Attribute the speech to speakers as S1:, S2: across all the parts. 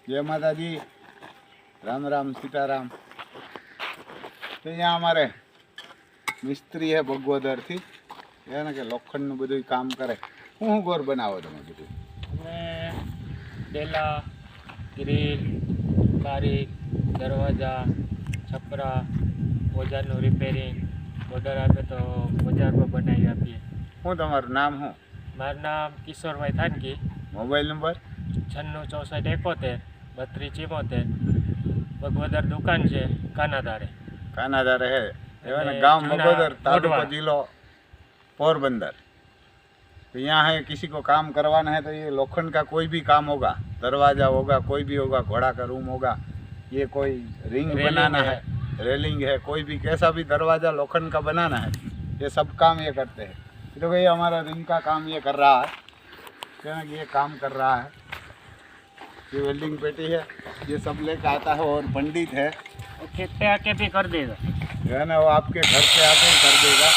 S1: जय माता दी, राम राम सीताराम। तो यहाँ हमारे मिस्त्री है भगवदर थी એને કે લોખંડનું બધું કામ કરે। હું ઘર બનાવો તમે બધું?
S2: અમે ડેલા, ગ્રીલ, બારી, દરવાજા, છપરા, ઓજારનું રિપેરિંગ ઓર્ડર આપે તો બજાર પર બનાવી આપીએ।
S1: હું તમારું નામ? હું
S2: મારું નામ કિશોરભાઈ થાનકી।
S1: Mobile number
S2: 9664713274। ભગવદર દુકાન છે કાનાદારે।
S1: કાનાદારે है गांव भगवदर, तालुका जिलो पोरबंदर। तो यहाँ है किसी को काम करवाना है तो ये लोखंड का कोई भी काम होगा, दरवाजा होगा, कोई भी होगा, घोड़ा का रूम होगा, ये कोई रिंग बनाना है, रेलिंग है, कोई भी कैसा भी दरवाजा लोखंड का बनाना है, ये सब काम ये करते हैं। तो भाई हमारा रिंग का काम ये कर रहा है, क्या ये काम कर रहा है। ये वेल्डिंग पेटी है, ये सब लेकर आता है। और पंडित है
S2: वो खेत पे आके भी कर देगा,
S1: जो है ना वो आपके घर पे आके ही कर देगा।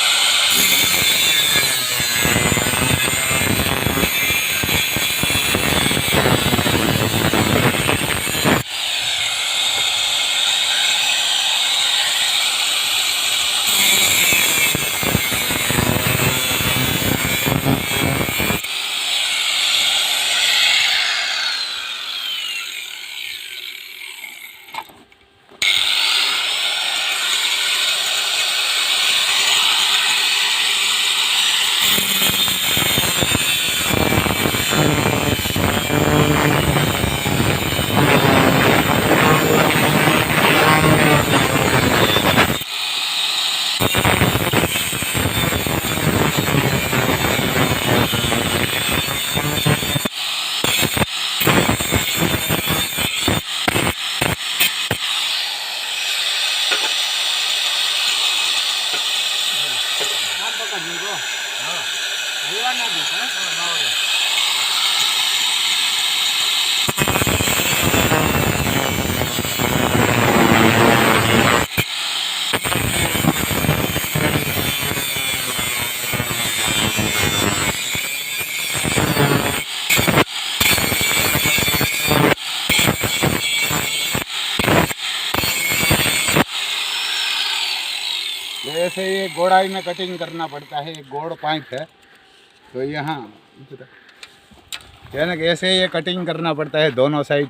S1: ऐसे ये गोड़ाई में कटिंग करना पड़ता है। एक गोड़ पाइप है तो यहाँ क्या ना कि ऐसे ये कटिंग करना पड़ता है दोनों साइड,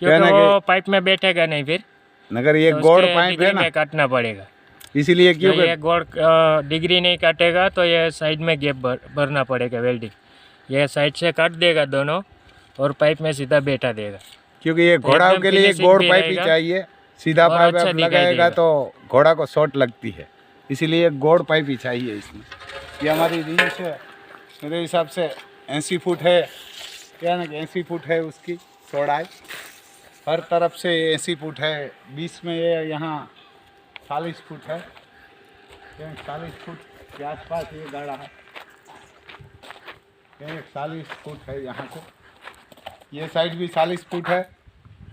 S2: क्योंकि वो पाइप में बैठेगा नहीं फिर,
S1: मगर ये
S2: तो
S1: गोड़
S2: उसके
S1: पाइप है
S2: डिग्री
S1: ना,
S2: में काटना पड़ेगा।
S1: इसीलिए
S2: तो
S1: क्योंकि
S2: ये गोड़ डिग्री नहीं काटेगा तो ये साइड में गैप भरना पड़ेगा वेल्डिंग। ये साइड से काट देगा दोनों और पाइप में सीधा बैठा देगा,
S1: क्योंकि ये घोड़ा के लिए गोड़ पाइप ही चाहिए। सीधा पाइप
S2: अच्छा
S1: आप लगाएगा तो घोड़ा को शॉट लगती है, इसीलिए गोड़ पाइप ही चाहिए इसमें। ये हमारी रिंच है, मेरे हिसाब से 80 फुट है, क्या ना कि 80 फुट है उसकी चौड़ाई। हर तरफ से 80 फुट है, बीच में ये यहाँ 40 फुट है, 40 फुट के आसपास ये गाढ़ा है, 40 फुट है यहाँ से। ये साइड भी 40 फुट है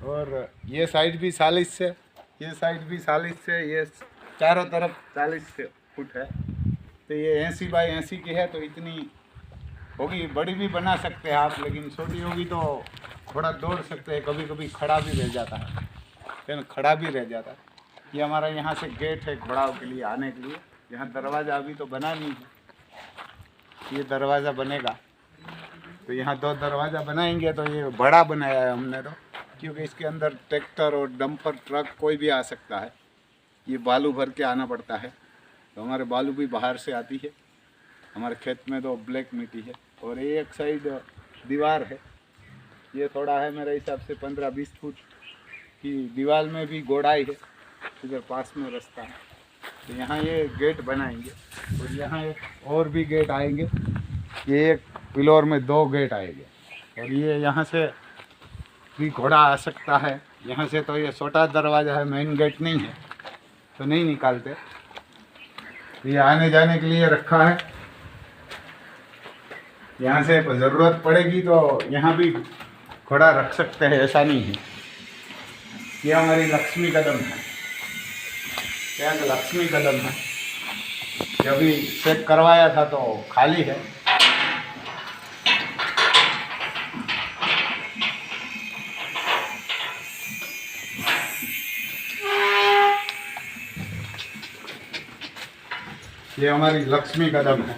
S1: और ये साइड भी 40 से, ये साइड भी 40 से, ये चारों तरफ 40 फुट है। तो ये 80 बाई 80 की है, तो इतनी होगी। बड़ी भी बना सकते हैं आप, लेकिन छोटी होगी तो थोड़ा दौड़ सकते हैं, कभी कभी खड़ा भी रह जाता है, फिर खड़ा भी रह जाता है। ये हमारा यहाँ से गेट है घोड़ाओं के लिए आने के लिए। यहाँ दरवाज़ा अभी तो बना नहीं है, ये दरवाज़ा बनेगा तो यहाँ 2 दरवाज़ा बनाएंगे। तो ये बड़ा बनाया है हमने तो, क्योंकि इसके अंदर ट्रैक्टर और डंपर ट्रक कोई भी आ सकता है। ये बालू भर के आना पड़ता है, तो हमारे बालू भी बाहर से आती है। हमारे खेत में तो ब्लैक मिट्टी है। और एक साइड दीवार है, ये थोड़ा है मेरे हिसाब से 15-20 फुट की दीवार में भी गोड़ाई है। इधर पास में रास्ता है, तो यहाँ ये गेट बनाएंगे और यहाँ एक और भी गेट आएंगे। ये एक पिलर में 2 गेट आएंगे और ये यहाँ से भी घोड़ा आ सकता है। यहाँ से तो ये छोटा दरवाज़ा है, मेन गेट नहीं है, तो नहीं निकालते। तो ये आने जाने के लिए रखा है। यहाँ से ज़रूरत पड़ेगी तो यहाँ भी घोड़ा रख सकते हैं, ऐसा नहीं है। ये हमारी लक्ष्मी कदम है, क्या लक्ष्मी कदम है। ये अभी चेक करवाया था तो खाली है। ये हमारी लक्ष्मी कदम है।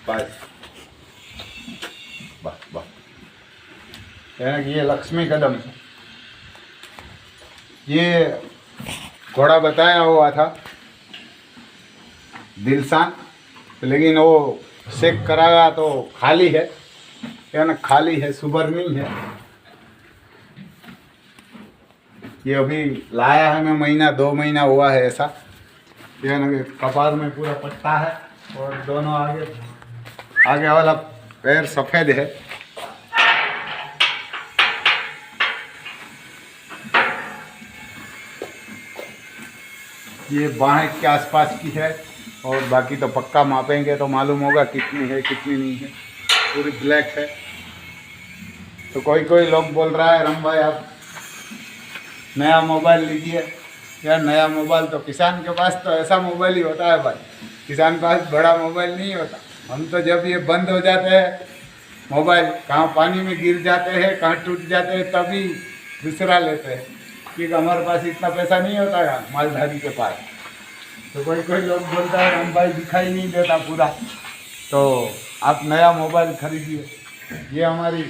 S1: बस बस बस, यानी कि ये लक्ष्मी कदम है। ये घोड़ा बताया हुआ था दिलशान, लेकिन वो चेक कराया तो खाली है, यानी खाली है, सुबर नहीं है। ये अभी लाया है मैं, महीना 2 महीना हुआ है ऐसा। यानी कि कपार में पूरा पट्टा है और दोनों आगे वाला पैर सफ़ेद है। ये बाहें के आसपास की है, और बाकी तो पक्का मापेंगे तो मालूम होगा कितनी है कितनी नहीं है। पूरी ब्लैक है। तो कोई लोग बोल रहा है राम भाई आप नया मोबाइल लीजिए। यार नया मोबाइल तो किसान के पास तो ऐसा मोबाइल ही होता है भाई, किसान के पास बड़ा मोबाइल नहीं होता। हम तो जब ये बंद हो जाते हैं मोबाइल, कहाँ पानी में गिर जाते हैं, कहाँ टूट जाते हैं, तभी दूसरा लेते हैं, क्योंकि हमारे पास इतना पैसा नहीं होता है मालधारी के पास। तो कोई लोग बोलता है हम भाई दिखाई नहीं देता पूरा, तो आप नया मोबाइल खरीदिए। ये हमारी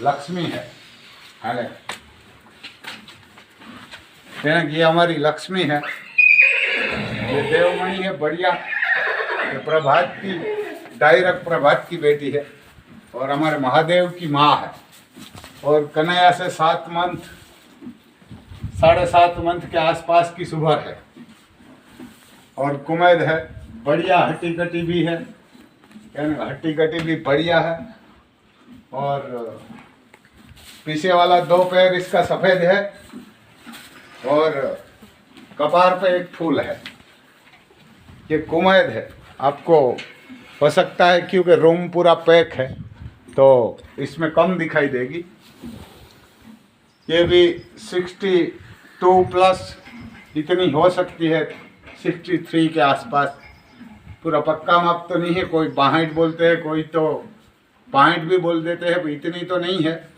S1: लक्ष्मी है। हाले ये हमारी लक्ष्मी है, ये देवमणि है, बढ़िया। ये प्रभात की, डायरेक्ट प्रभात की बेटी है, और हमारे महादेव की माँ है। और कन्हैया से 7 मंथ, 7.5 मंथ के आसपास की सुभर है, और कुमैद है, बढ़िया। हट्टी कटी भी है, यानी हट्टी कटी भी बढ़िया है। और पीछे वाला 2 पैर इसका सफ़ेद है, और कपार पे एक फूल है। ये कुमैद है, आपको हो सकता है क्योंकि रूम पूरा पैक है तो इसमें कम दिखाई देगी। ये भी 62 प्लस इतनी हो सकती है, 63 के आसपास। पूरा पक्का माप तो नहीं है, कोई 62 बोलते हैं, कोई तो 65 भी बोल देते हैं, इतनी तो नहीं है।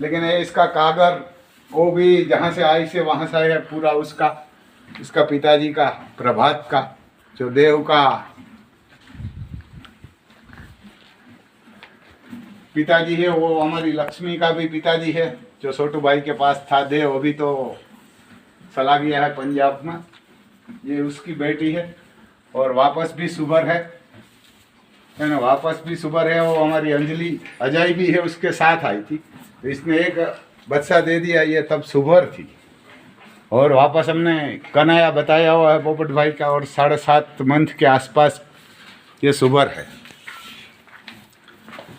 S1: लेकिन ये इसका कागर, वो भी जहाँ से आई से वहाँ से है पूरा उसका पिताजी का, प्रभात का जो देव का पिताजी है, वो हमारी लक्ष्मी का भी पिताजी है, जो छोटू भाई के पास था देव, अभी तो चला गया है पंजाब में। ये उसकी बेटी है, और वापस भी सुबर है ना, वापस भी सुबर है। वो हमारी अंजलि अजय भी है, उसके साथ आई थी, तो इसने एक बच्चा दे दिया, ये तब सुबर थी। और वापस हमने कन्हैया बताया हुआ है पोपट भाई का, और 7.5 मंथ के आसपास ये सुबर है।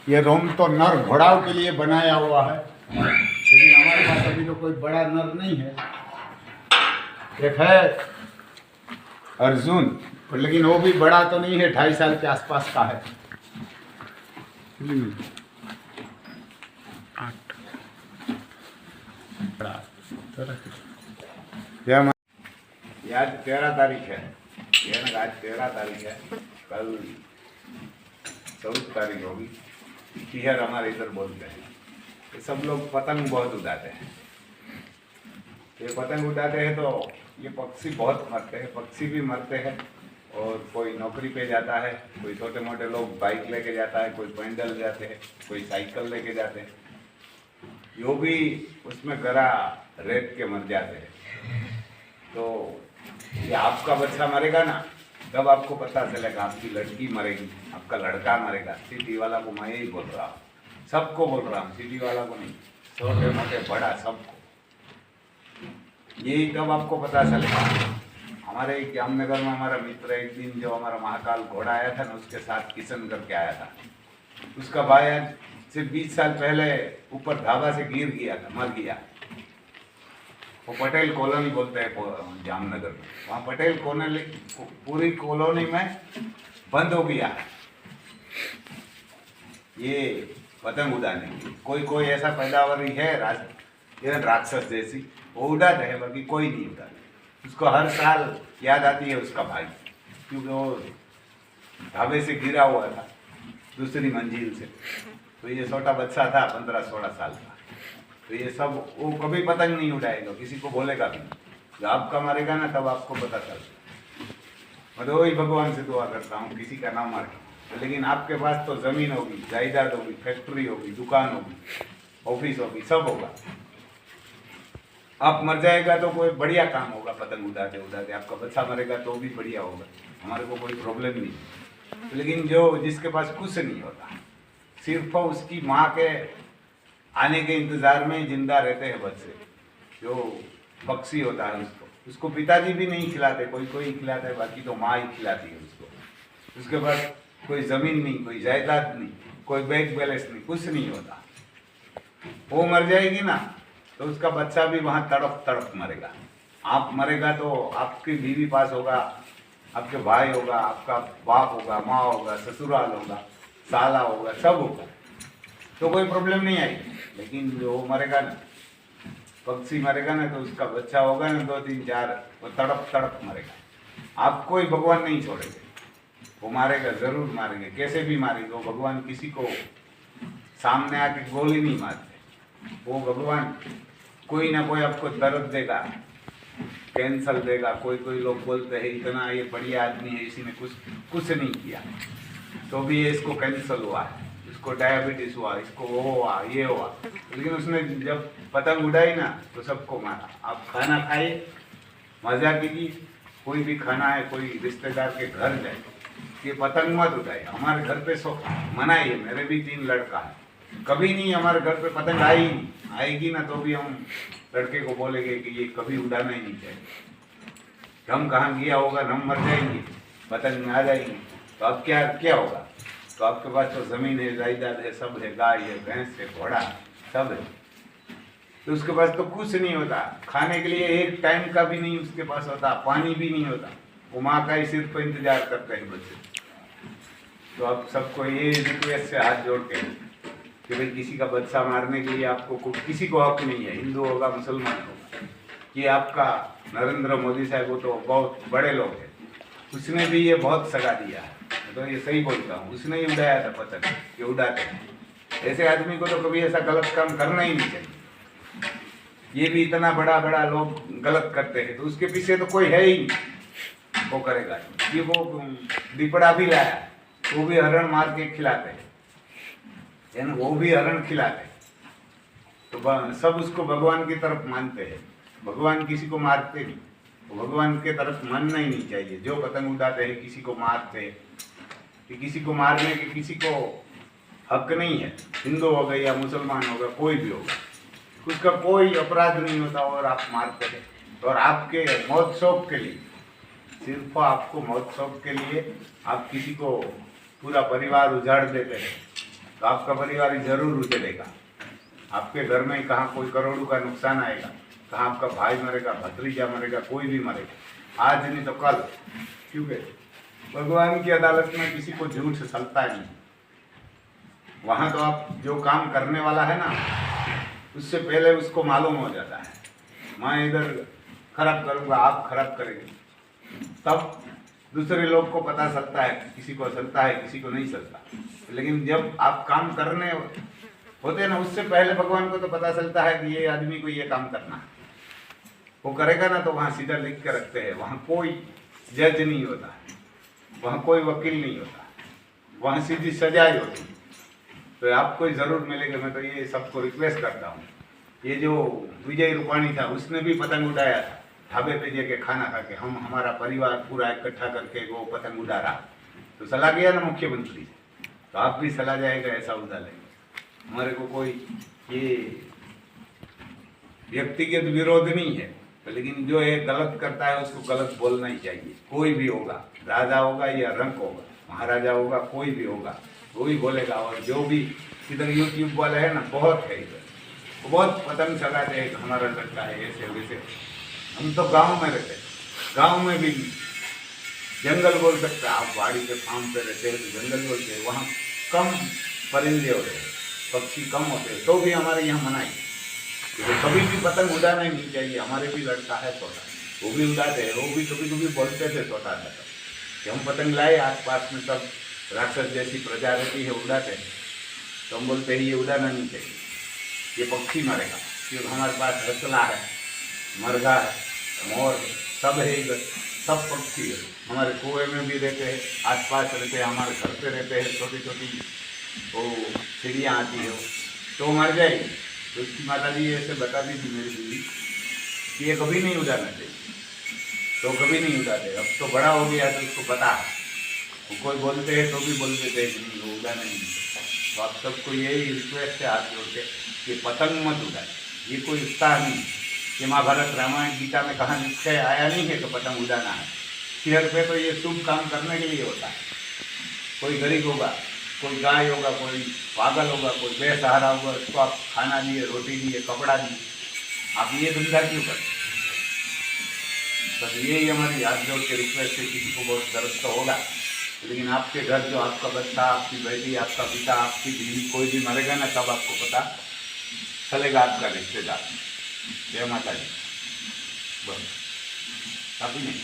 S1: ये रूम तो नर घोड़ाओं के लिए बनाया हुआ है, लेकिन हमारे पास अभी तो कोई बड़ा नर नहीं है। एक है अर्जुन, लेकिन वो भी बड़ा तो नहीं है, 2.5 साल के आसपास का है। आज 13 तारीख है, आज 13 तारीख है, कल 14 तारीख होगी। तिहर हमारे इधर बोलते हैं। ये सब लोग पतंग बहुत उड़ाते हैं। ये पतंग उड़ाते हैं तो ये पक्षी बहुत मरते हैं, पक्षी भी मरते हैं। और कोई नौकरी पे जाता है, कोई छोटे मोटे लोग बाइक लेके जाता है, कोई पैदल जाते हैं, कोई साइकिल लेके जाते हैं, यो भी उसमें गरा रेत के मर जाते हैं। तो ये आपका बच्चा मरेगा ना, तब आपको पता चलेगा आपकी लड़की मरेगी, आपका लड़का मरेगा। सिटी वाला को मैं यही बोल रहा हूँ, सबको बोल रहा हूँ, सिटी वाला को नहीं, छोटे मोटे बड़ा सबको। यही तब आपको पता चलेगा। हमारे जामनगर में हमारा मित्र एक दिन जो हमारा महाकाल घोड़ा आया था ना, उसके साथ किशन करके आया था। उसका भाई आज से 20 साल पहले ऊपर ढाबा से गिर गया था, मर गया। वो पटेल कॉलोनी बोलते हैं जामनगर में, वहाँ पटेल कॉलोनी पूरी कॉलोनी में बंद हो गया ये पतंग उड़ाने की। कोई ऐसा पैदावारी है राक्षस जैसी, वो उड़ाते हैं, बाकी कोई नहीं उड़ाता। उसको हर साल याद आती है उसका भाई, क्योंकि वो ढाबे से गिरा हुआ था दूसरी मंजिल से। तो ये छोटा बच्चा था 15-16 साल का। तो ये सब वो कभी पतंग नहीं उड़ाएगा, किसी को बोलेगा भी नहीं। जब आपका मरेगा ना तब आपको पता चलेगा। मैं तो वही भगवान से दुआ करता हूँ किसी का ना मरे। लेकिन आपके पास तो ज़मीन होगी, जायदाद होगी, फैक्ट्री होगी, दुकान होगी, ऑफिस होगी, सब होगा। आप मर जाएगा तो कोई बढ़िया काम होगा, पतंग उड़ाते उड़ाते। आपका बच्चा मरेगा तो भी बढ़िया होगा, हमारे को कोई प्रॉब्लम नहीं। लेकिन जो जिसके पास कुछ नहीं होता, सिर्फ उसकी माँ के आने के इंतजार में जिंदा रहते हैं बच्चे, जो पक्षी होता है उसको पिताजी भी नहीं खिलाते, कोई कोई खिलाता है, बाकी तो माँ ही खिलाती है उसको। उसके पास कोई ज़मीन नहीं, कोई जायदाद नहीं, कोई बैंक बैलेंस नहीं, कुछ नहीं होता। वो मर जाएगी ना तो उसका बच्चा भी वहाँ तड़प तड़प मरेगा। आप मरेगा तो आपकी बीवी पास होगा, आपके भाई होगा, आपका बाप होगा, माँ होगा, ससुराल होगा, साला होगा, सब होगा, तो कोई प्रॉब्लम नहीं आएगी। लेकिन जो मरेगा ना, पक्षी मरेगा ना, तो उसका बच्चा होगा ना 2 3 4, वो तड़प तड़प मरेगा। आपको ही भगवान नहीं छोड़ेंगे, वो मारेगा, जरूर मारेंगे, कैसे भी मारेंगे। वो भगवान किसी को सामने आके गोली नहीं मारते। वो भगवान कोई ना कोई आपको दर्द देगा, कैंसर देगा। कोई कोई लोग बोलते हैं इतना ये बढ़िया आदमी है, इसी ने कुछ नहीं किया तो भी ये इसको कैंसर हुआ है, इसको डायबिटीज हुआ, इसको वो हुआ, ये हुआ। लेकिन उसने जब पतंग उड़ाई ना तो सबको मारा। आप खाना खाइए, मजा कीजिए, कोई भी खाना है, कोई रिश्तेदार के घर जाए, ये पतंग मत उड़ाए। हमारे घर पे सो मना ही है, मेरे भी 3 लड़का है, कभी नहीं हमारे घर पे पतंग आई नहीं। आएगी ना तो भी हम लड़के को बोलेंगे कि ये कभी उड़ाना ही नहीं चाहिए। हम कहाँ गया होगा, हम मर जाएंगे, पतंग में आ जाएंगे, तो अब क्या क्या होगा। तो आपके पास तो ज़मीन है, जायदाद है, सब है, गाय है, भैंस है, घोड़ा, सब है, तो उसके पास तो कुछ नहीं होता। खाने के लिए एक टाइम का भी नहीं उसके पास होता, पानी भी नहीं होता। वो माँ का ही सिर्फ इंतजार करते हैं बच्चे। तो आप सबको ये रिक्वेस्ट से हाथ जोड़ के कि भाई किसी का बच्चा मारने के लिए आपको किसी को हक नहीं है, हिंदू होगा, मुसलमान होगा। ये आपका नरेंद्र मोदी साहब, वो तो बहुत बड़े लोग हैं, उसने भी ये बहुत सगा दिया है, तो ये सही बोलता हूँ। उसने ही उड़ाया था पतंग, ये उड़ाते हैं। ऐसे आदमी को तो कभी ऐसा गलत काम करना ही नहीं चाहिए। ये भी इतना बड़ा बड़ा लोग गलत करते हैं, तो उसके पीछे तो कोई है ही नहीं, वो करेगा। ये वो दीपड़ा भी लाया, वो भी हरण मार के खिलाते हैं, वो भी हरण खिलाते, तो सब उसको भगवान की तरफ मानते हैं। भगवान किसी को मारते नहीं, तो भगवान के तरफ मानना ही नहीं चाहिए। जो पतंग उड़ाते हैं किसी को मारते हैं, कि किसी को मारने के किसी को हक नहीं है। हिंदू हो गया या मुसलमान होगा, कोई भी होगा, उसका कोई अपराध नहीं होता और आप मारते हैं। और आपके मौत शौक के लिए, सिर्फ आपको मौत शौक के लिए आप किसी को पूरा परिवार उजाड़ देते हैं, तो आपका परिवार जरूर उजड़ेगा। आपके घर में कहाँ कोई करोड़ों का नुकसान आएगा, कहाँ आपका भाई मरेगा, भतीजा मरेगा, कोई भी मरेगा, आज नहीं तो कल। क्योंकि भगवान की अदालत में किसी को झूठ चलता नहीं। वहाँ तो आप जो काम करने वाला है ना, उससे पहले उसको मालूम हो जाता है, मैं इधर खराब करूँगा, आप खराब करेंगे, तब दूसरे लोग को पता चलता है, किसी को चलता है, किसी को नहीं चलता। लेकिन जब आप काम करने होते हैं ना, उससे पहले भगवान को तो पता चलता है कि ये आदमी को ये काम करना है, वो करेगा ना, तो वहाँ सीधा लिख के रखते हैं। वहाँ कोई जज नहीं होता, वहाँ कोई वकील नहीं होता, वहाँ सीधी सजाई होती। तो आपको ज़रूर मिलेगा। मैं तो ये सबको रिक्वेस्ट करता हूँ। ये जो विजय रूपाणी था, उसने भी पतंग उड़ाया था, ढाबे पे जाके खाना खा के, हम हमारा परिवार पूरा इकट्ठा करके वो पतंग उड़ा रहा, तो सलाह गया ना मुख्यमंत्री से, तो आप भी सलाह जाएगा, ऐसा उड़ा लेंगे। हमारे को कोई ये व्यक्तिगत विरोध नहीं है, लेकिन जो ये गलत करता है उसको गलत बोलना ही चाहिए। कोई भी होगा, राजा होगा या रंक होगा, महाराजा होगा, कोई भी होगा, वो ही बोलेगा। और जो भी इधर यूट्यूब वाले हैं ना, बहुत है इधर, बहुत पतंग चलाते हैं, हमारा लड़का है ऐसे वैसे। हम तो गांव में रहते हैं, गांव में भी जंगल बोल सकते हैं आप, बाड़ी के फार्म पे रहते हैं तो जंगल बोलते हैं। वहाँ कम परिंदे होते हैं, पक्षी कम होते हैं, तो भी हमारे यहाँ मनाई। तो कभी भी पतंग उड़ाना ही नहीं चाहिए। हमारे भी लड़का है छोटा, वो भी उड़ाते हैं, वो भी कभी कभी बोलते थे छोटा था कि हम पतंग लाए, आसपास में सब राक्षस जैसी प्रजा रहती है, उड़ाते हैं, तो हम बोलते हैं ये उड़ाना नहीं चाहिए, ये पक्षी मरेगा। क्योंकि हमारे पास हंसला है, मरघा है, मोर है, सब है इधर, सब पक्षी है। हमारे कुएं में भी रहते हैं, आसपास रहते हैं, हमारे घर पे रहते हैं। छोटी छोटी वो चिड़ियाँ आती है, तो मर जाएगी। तो उसकी माता जी ऐसे बता दी थी मेरी बीवी कि ये कभी नहीं उड़ाना चाहिए, तो कभी नहीं उड़ाते। अब तो बड़ा हो गया तो उसको पता है, वो कोई बोलते हैं तो भी बोल देते हैं कि नहीं वो उड़ाना नहीं है। तो आप सबको यही रिक्वेस्ट है हाथ जोड़ के कि पतंग मत उड़ाए। ये कोई उत्साह नहीं है कि महाभारत रामायण गीता में कहाँ निश्चय आया नहीं है तो पतंग उड़ाना है। सिर पे तो ये शुभ काम करने के लिए होता है। कोई गरीब होगा, कोई गाय होगा, कोई पागल होगा, कोई बेसहारा होगा, उसको आप खाना दिए, रोटी दिए, कपड़ा दिए, आप ये धंधा क्यों करते? बस यही हमारी हाथ जोड़ के रिक्वेस्ट है। किसी को बहुत दर्द तो होगा, लेकिन आपके घर जो आपका बच्चा, आपकी बेटी, आपका पिता, आपकी बीवी, कोई भी मरेगा ना, तब आपको पता चलेगा आपका रिश्तेदार। जय माता दी। बस, काफ़ी नहीं।